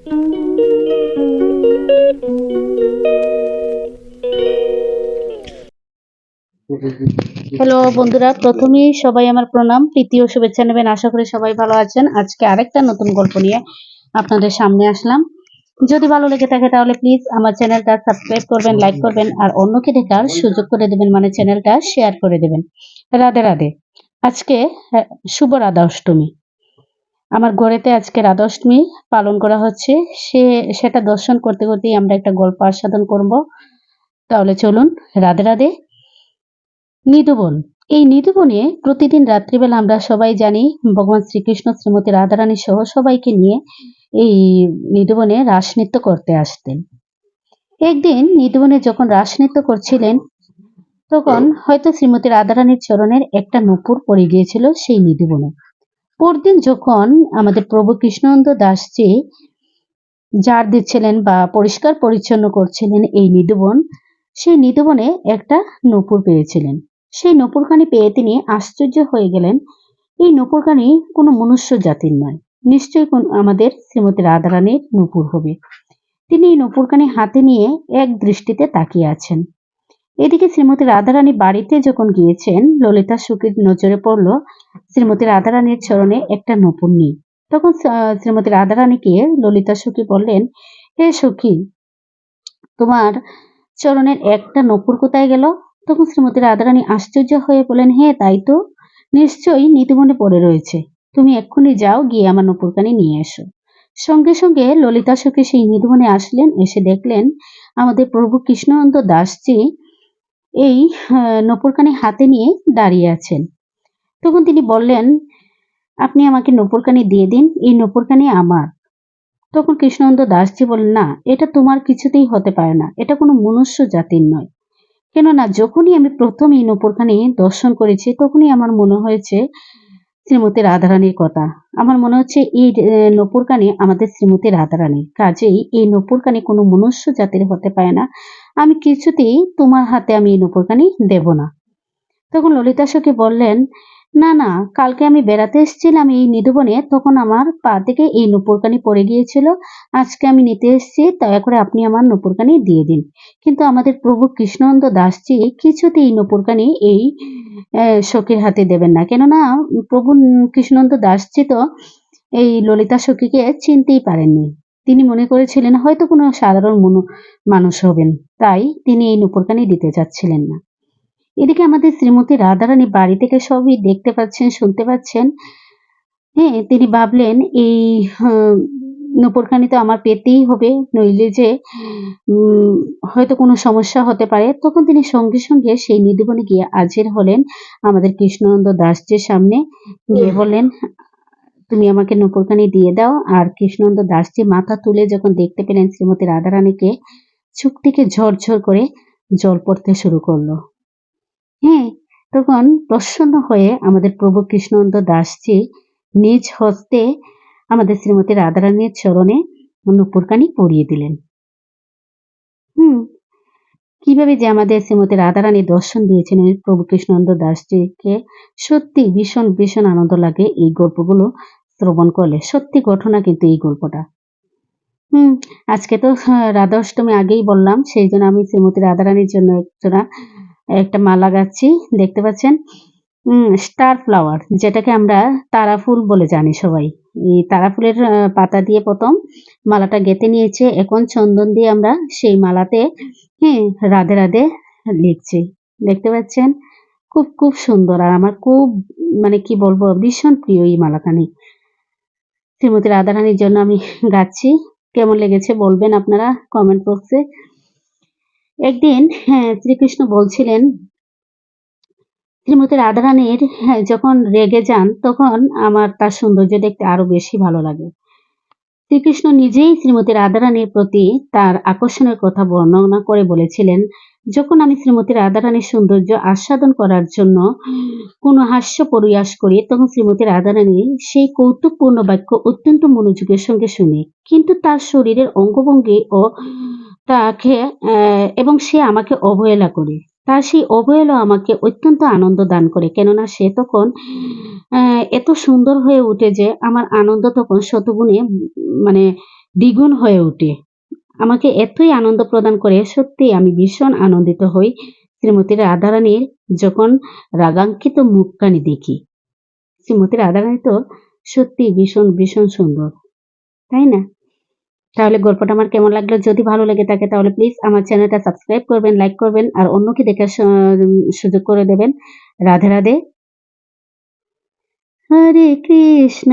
Hello বন্ধুরা, প্রথমেই সবাই আমার প্রণাম, প্রীতি ও শুভেচ্ছা নেবেন। আশা করি সবাই ভালো আছেন। আজকে আরেকটা নতুন গল্প নিয়ে আপনাদের সামনে আসলাম। যদি ভালো লেগে থাকে তাহলে প্লিজ আমার চ্যানেলটা সাবস্ক্রাইব করবেন, লাইক করবেন আর অন্যকে দেখার সুযোগ করে দেবেন, মানে চ্যানেলটা শেয়ার করে দেবেন। রাধে রাধে। আজকে শুভ রাধা অষ্টমী। আমার ঘরেতে আজকে রাধা অষ্টমী পালন করা হচ্ছে। সেটা দর্শন করতে করতেই আমরা একটা গল্প আস্বাদন করব। তাহলে চলুন। রাধে রাধে। নিধুবন। এই নিধুবনে প্রতিদিন রাত্রিবেলা আমরা সবাই জানি ভগবান শ্রীকৃষ্ণ শ্রীমতী রাধারানী সহ সবাইকে নিয়ে এই নিধুবনে রাসনৃত্য করতে আসতেন। একদিন নিধুবনে যখন রাসনৃত্য করছিলেন তখন হয়তো শ্রীমতী রাধারানীর চরণের একটা নূপুর পড়ে গিয়েছিল সেই নিধুবনে। পরদিন যখন আমাদের প্রভু কৃষ্ণনন্দ দাসজি ঝাড় দিচ্ছিলেন বা পরিষ্কার পরিচ্ছন্ন করছিলেন এই নিধুবন, সেই নিধুবনে একটা নূপুর পেয়েছিলেন। সেই নূপুরখানি পেয়ে তিনি আশ্চর্য হয়ে গেলেন। এই নূপুরখানি কোনো মনুষ্য জাতির নয়, নিশ্চয়ই আমাদের শ্রীমতী রাধারানীর নূপুর হবে। তিনি এই নূপুরখানি হাতে নিয়ে এক দৃষ্টিতে তাকিয়ে আছেন। এদিকে শ্রীমতী রাধারানী বাড়িতে যখন গিয়েছেন, ললিতা সখীর নজরে পড়ল শ্রীমতী রাধারানীর চরণে একটা নূপুর নেই। তখন শ্রীমতী রাধারানীকে ললিতা সখী বললেন, হে সখী, তোমার চরণের একটা নূপুর কোথায় গেল? তখন শ্রীমতী রাধারানী আশ্চর্য হয়ে বলেন, হ্যাঁ তাই তো, নিশ্চয়ই নিধুবনে পড়ে রয়েছে। তুমি এক্ষুনি যাও, গিয়ে আমার নূপুরখানি নিয়ে এসো। সঙ্গে সঙ্গে ললিতা সখী সেই নিধুবনে আসলেন। এসে দেখলেন আমাদের প্রভু কৃষ্ণনন্দ দাসজি এই নূপুরখানি হাতে নিয়ে দাঁড়িয়ে আছেন। তখন তিনি বললেন, আপনি আমাকে নূপুরখানি দিয়ে দিন, এই নূপুরখানি আমার। তখন কৃষ্ণনন্দ দাসজি বললেন, না, এটা তোমার কিছুতেই হতে পারে না, এটা কোনো মনুষ্য জাতির নয়। কেননা যখনই আমি প্রথম এই নূপুরখানি দর্শন করেছি তখনই আমার মনে হয়েছে শ্রীমতী রাধারানীর কথা। আমার মনে হচ্ছে এই নূপুরখানি আমাদের শ্রীমতী রাধারানীর, কাজেই এই নূপুরখানি কোনো মনুষ্য জাতির হতে পারে না। আমি কিছুতেই তোমার হাতে আমি এই নূপুরখানি দেব না। তখন ললিতা সখী বললেন, না না, কালকে আমি বেড়াতে এসেছিলাম এই নিধুবনে, তখন আমার পা থেকে এই নূপুরখানি পড়ে গিয়েছিল। আজকে আমি নিতে এসেছি, দয়া করে আপনি আমার নূপুরখানি দিয়ে দিন। কিন্তু আমাদের প্রভু কৃষ্ণনন্দ দাসজি কিছুতেই এই নূপুরখানি এই সখীর হাতে দেবেন না। কেননা প্রভু কৃষ্ণনন্দ দাসজি তো এই ললিতা সখীকে চিনতেই পারেননি। তিনি মনে করেছিলেন হয়তো কোনো সাধারণ মানুষ হবেন, তাই তিনি এই নূপুরখানি দিতে চাচ্ছিলেন না। এদিকে আমাদের শ্রীমতী রাধারানী বাড়ি থেকে সবই দেখতে পাচ্ছেন, শুনতে পাচ্ছেন। হ্যাঁ, তিনি ভাবলেন এই নূপুরখানি তো আমার পেতেই হবে, নইলে যে হয়তো কোনো সমস্যা হতে পারে। তখন তিনি সঙ্গে সঙ্গে সেই নিধুবনে গিয়ে হাজির হলেন আমাদের কৃষ্ণনন্দ দাসজির সামনে। গিয়ে বললেন, তুমি আমাকে নূপুরখানি দিয়ে দাও। আর কৃষ্ণনন্দ দাসজি মাথা তুলে যখন দেখতে পেলেন শ্রীমতী রাধারানীকে, চোখ থেকে ঝরঝর করে জল পড়তে শুরু করলো। হ্যাঁ, তখন প্রসন্ন হয়ে আমাদের প্রভু কৃষ্ণনন্দ দাসজি নিজ হস্তে আমাদের শ্রীমতী রাধারানীর চরণে নূপুরখানি পরিয়ে দিলেন। কিভাবে যে আমাদের শ্রীমতী রাধারানী দর্শন দিয়েছেন প্রভু কৃষ্ণনন্দ দাসজিকে, সত্যি ভীষণ ভীষণ আনন্দ লাগে এই গল্পগুলো শ্রবণ করলে। সত্যি ঘটনা কিন্তু এই গল্পটা। আজকে তো রাধা অষ্টমী আগেই বললাম, সেই জন্য আমি শ্রীমতী রাধারানীর জন্য একটা মালা গাচ্ছি। দেখতে পাচ্ছেন স্টার ফ্লাওয়ার, যেটাকে আমরা তারা ফুল বলে জানি সবাই। এই তারা ফুলের পাতা দিয়ে প্রথম মালাটা গেঁথে নিয়েছে। এখন চন্দন দিয়ে আমরা সেই মালাতে রাধে রাধে লিখছি। দেখতে পাচ্ছেন, খুব খুব সুন্দর। আর আমার খুব, মানে কি বলবো, ভীষণ প্রিয় এই মালাখানি। শ্রীমতী রাধারানীর জন্য আমি গাচ্ছি। কেমন লেগেছে বলবেন আপনারা কমেন্ট বক্সে। একদিন শ্রীকৃষ্ণ বলছিলেন, শ্রীমতী রাধারানীর যখন রেগে যান তখন আমার তার সৌন্দর্য দেখতে আরো বেশি ভালো লাগে। শ্রীকৃষ্ণ নিজেই শ্রীমতী রাধারানীর প্রতি তার আকর্ষণের কথা বর্ণনা করে বলেছিলেন, যখন আমি শ্রীমতী রাধারানীর সৌন্দর্য আস্বাদন করার জন্য কোনো হাস্য পরিহাস করি, তখন শ্রীমতী রাধারানী সেই কৌতুকপূর্ণ বাক্য অত্যন্ত মনোযোগের সঙ্গে শুনে, কিন্তু তার শরীরের অঙ্গভঙ্গি ও তাকে এবং সে আমাকে অবহেলা করে। তার সেই অবহেলা আমাকে অত্যন্ত আনন্দ দান করে, কেননা সে তখন এত সুন্দর হয়ে উঠে যে আমার আনন্দ তখন শতগুণে মানে দ্বিগুণ হয়ে ওঠে। আমাকে এতই আনন্দ প্রদান করে, সত্যি আমি ভীষণ আনন্দিত হই শ্রীমতী রাধারানীর যখন রাগাঙ্কিত মুখখানি দেখি। শ্রীমতী রাধারানী তো সত্যি ভীষণ ভীষণ সুন্দর, তাই না? তাহলে গল্পটা আমার কেমন লাগলো? যদি ভালো লেগে থাকে তাহলে প্লিজ আমার চ্যানেলটা সাবস্ক্রাইব করবেন, লাইক করবেন আর অন্যকে দেখার সুযোগ করে দেবেন। রাধে রাধে। হরে কৃষ্ণ